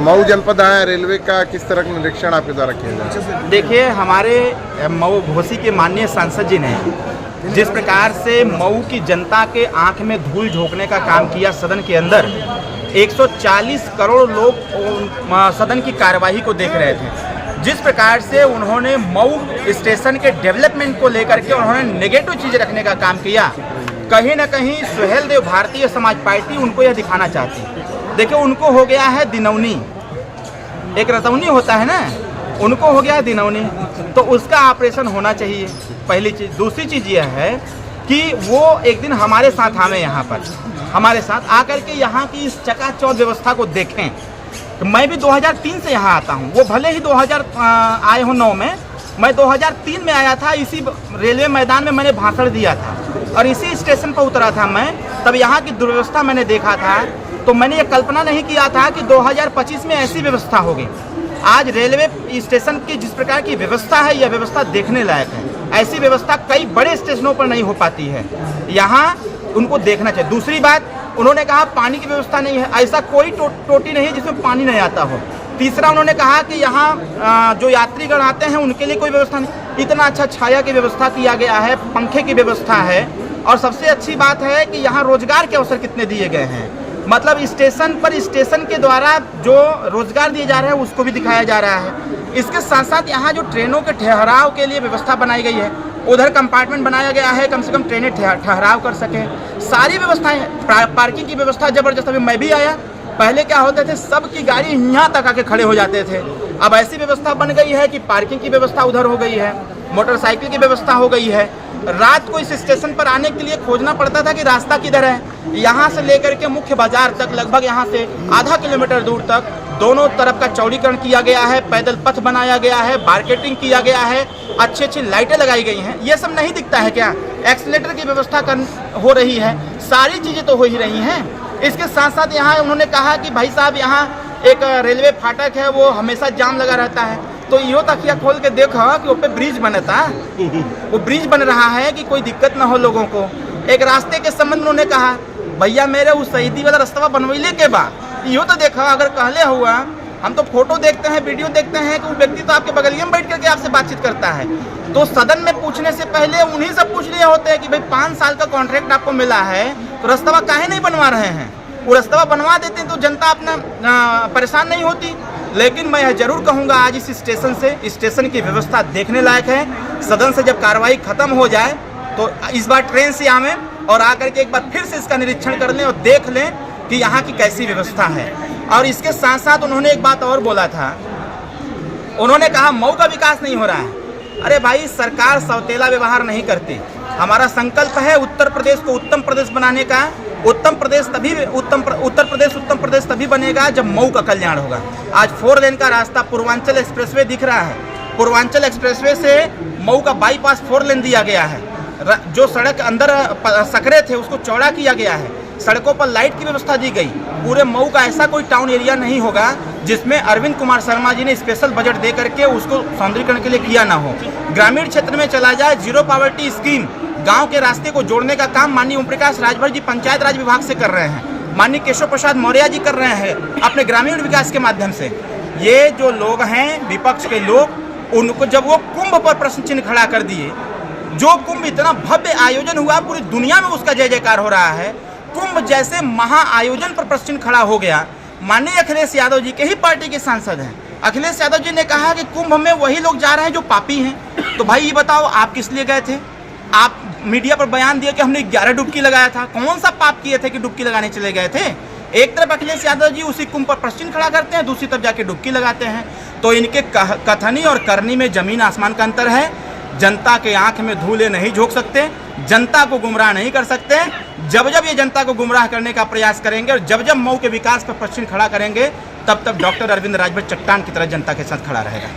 मऊ जनपद आया रेलवे का किस तरह का निरीक्षण आपके द्वारा किया जाए? देखिए, हमारे मऊ घोसी के माननीय सांसद जी ने जिस प्रकार से मऊ की जनता के आंख में धूल झोंकने का काम किया, सदन के अंदर 140 करोड़ लोग सदन की कार्यवाही को देख रहे थे। जिस प्रकार से उन्होंने मऊ स्टेशन के डेवलपमेंट को लेकर के उन्होंने नेगेटिव चीज़ें रखने का काम किया, कहीं ना कहीं सुहेल देव भारतीय समाज पार्टी उनको यह दिखाना चाहती है। देखिए, उनको हो गया है दिनौनी, एक रतौनी होता है ना, उनको हो गया है दिनौनी, तो उसका ऑपरेशन होना चाहिए, पहली चीज़। दूसरी चीज़ यह है कि वो एक दिन हमारे साथ आवे, यहाँ पर हमारे साथ आकर के यहाँ की इस चकाचौंध व्यवस्था को देखें। तो मैं भी 2003 से यहाँ आता हूँ, वो भले ही 2000 आए हो 9 में, मैं 2003 में आया था, इसी रेलवे मैदान में मैंने भाषण दिया था और इसी स्टेशन पर उतरा था मैं, तब यहाँ की दुर्व्यवस्था मैंने देखा था। तो मैंने ये कल्पना नहीं किया था कि 2025 में ऐसी व्यवस्था होगी। आज रेलवे स्टेशन की जिस प्रकार की व्यवस्था है, यह व्यवस्था देखने लायक है। ऐसी व्यवस्था कई बड़े स्टेशनों पर नहीं हो पाती है, यहाँ उनको देखना चाहिए। दूसरी बात, उन्होंने कहा पानी की व्यवस्था नहीं है, ऐसा कोई टोटी नहीं है जिसमें पानी नहीं आता हो। तीसरा, उन्होंने कहा कि यहाँ जो यात्रीगण आते हैं उनके लिए कोई व्यवस्था नहीं। इतना अच्छा छाया की व्यवस्था किया गया है, पंखे की व्यवस्था है, और सबसे अच्छी बात है कि यहाँ रोजगार के अवसर कितने दिए गए हैं। मतलब स्टेशन पर स्टेशन के द्वारा जो रोजगार दिए जा रहे हैं उसको भी दिखाया जा रहा है। इसके साथ साथ यहाँ जो ट्रेनों के ठहराव के लिए व्यवस्था बनाई गई है, उधर कंपार्टमेंट बनाया गया है, कम से कम ट्रेनें ठहराव कर सकें, सारी व्यवस्थाएं। पार्किंग की व्यवस्था जबरदस्त। अभी मैं भी आया, पहले क्या होते थे, सबकी गाड़ी यहाँ तक आके खड़े हो जाते थे। अब ऐसी व्यवस्था बन गई है कि पार्किंग की व्यवस्था उधर हो गई है, मोटरसाइकिल की व्यवस्था हो गई है। रात को इस स्टेशन पर आने के लिए खोजना पड़ता था कि रास्ता किधर है। यहाँ से लेकर के मुख्य बाजार तक, लगभग यहाँ से आधा किलोमीटर दूर तक दोनों तरफ का चौड़ीकरण किया गया है, पैदल पथ बनाया गया है, मार्केटिंग किया गया है, अच्छी अच्छी लाइटें लगाई गई हैं। ये सब नहीं दिखता है क्या? एक्सीलेटर की व्यवस्था हो रही है, सारी चीज़ें तो हो ही रही हैं। इसके साथ साथ यहाँ उन्होंने कहा कि भाई साहब, यहाँ एक रेलवे फाटक है, वो हमेशा जाम लगा रहता है, तो यो तकिया खोल के देखो कि वो पे ब्रिज बनता, वो ब्रिज बन रहा है कि कोई दिक्कत ना हो लोगों को। एक रास्ते के संबंध में उन्होंने कहा, भैया मेरे उस शहीदी वाला रास्ता बनवैले के बाद यो तो देखा, अगर कहले हुआ, हम तो फोटो देखते हैं, वीडियो देखते हैं कि वो व्यक्ति तो आपके बगलिया में बैठ करके आपसे बातचीत करता है। तो सदन में पूछने से पहले उन्हीं से पूछ लिए होते हैं कि भाई 5 साल का कॉन्ट्रैक्ट आपको मिला है, तो रास्ता काहे नहीं बनवा रहे हैं? वो रास्ता बनवा देते हैं तो जनता अपना परेशान नहीं होती। लेकिन मैं यह जरूर कहूँगा, आज इस स्टेशन की व्यवस्था देखने लायक है। सदन से जब कार्रवाई खत्म हो जाए तो इस बार ट्रेन से आवें और आकर के एक बार फिर से इसका निरीक्षण कर लें और देख लें कि यहाँ की कैसी व्यवस्था है। और इसके साथ साथ उन्होंने एक बात और बोला था, उन्होंने कहा मऊ का विकास नहीं हो रहा है। अरे भाई, सरकार सौतेला व्यवहार नहीं करती। हमारा संकल्प है उत्तर प्रदेश को उत्तम प्रदेश बनाने का। उत्तर प्रदेश तभी बनेगा जब मऊ का कल्याण होगा। आज 4 लेन का रास्ता पूर्वांचल एक्सप्रेसवे दिख रहा है, पूर्वांचल एक्सप्रेसवे से मऊ का बाईपास 4 लेन दिया गया है। जो सड़क अंदर सकरे थे उसको चौड़ा किया गया है, सड़कों पर लाइट की व्यवस्था दी गई। पूरे मऊ का ऐसा कोई टाउन एरिया नहीं होगा जिसमें अरविंद कुमार शर्मा जी ने स्पेशल बजट दे करके उसको सौंदर्यीकरण के लिए किया ना हो। ग्रामीण क्षेत्र में चला जाए, जीरो पॉवर्टी स्कीम, गांव के रास्ते को जोड़ने का काम माननीय ओम प्रकाश राजभर जी पंचायत राज विभाग से कर रहे हैं, माननीय केशव प्रसाद मौर्य जी कर रहे हैं अपने ग्रामीण विकास के माध्यम से। ये जो लोग हैं विपक्ष के लोग, उनको जब वो कुंभ पर प्रश्न चिन्ह खड़ा कर दिए, जो कुंभ इतना भव्य आयोजन हुआ, पूरी दुनिया में उसका जय जयकार हो रहा है, कुंभ जैसे महा आयोजन पर प्रश्न चिन्ह खड़ा हो गया। माननीय अखिलेश यादव जी के ही पार्टी के सांसद हैं, अखिलेश यादव जी ने कहा कि कुंभ में वही लोग जा रहे हैं जो पापी हैं। तो भाई ये बताओ, आप किस लिए गए थे? आप मीडिया पर बयान दिए कि हमने 11 डुबकी लगाया था। कौन सा पाप किए थे कि डुबकी लगाने चले गए थे? एक तरफ अखिलेश यादव जी उसी कुंभ पर प्रश्न खड़ा करते हैं, दूसरी तरफ जाके डुबकी लगाते हैं। तो इनके कथनी और करनी में जमीन आसमान का अंतर है। जनता के आंख में धूले नहीं झोंक सकते, जनता को गुमराह नहीं कर सकते। जब जब ये जनता को गुमराह करने का प्रयास करेंगे और जब जब मऊ के विकास पर प्रश्न खड़ा करेंगे, तब तक डॉक्टर अरविंद राजभर चट्टान की तरह जनता के साथ खड़ा रहेगा।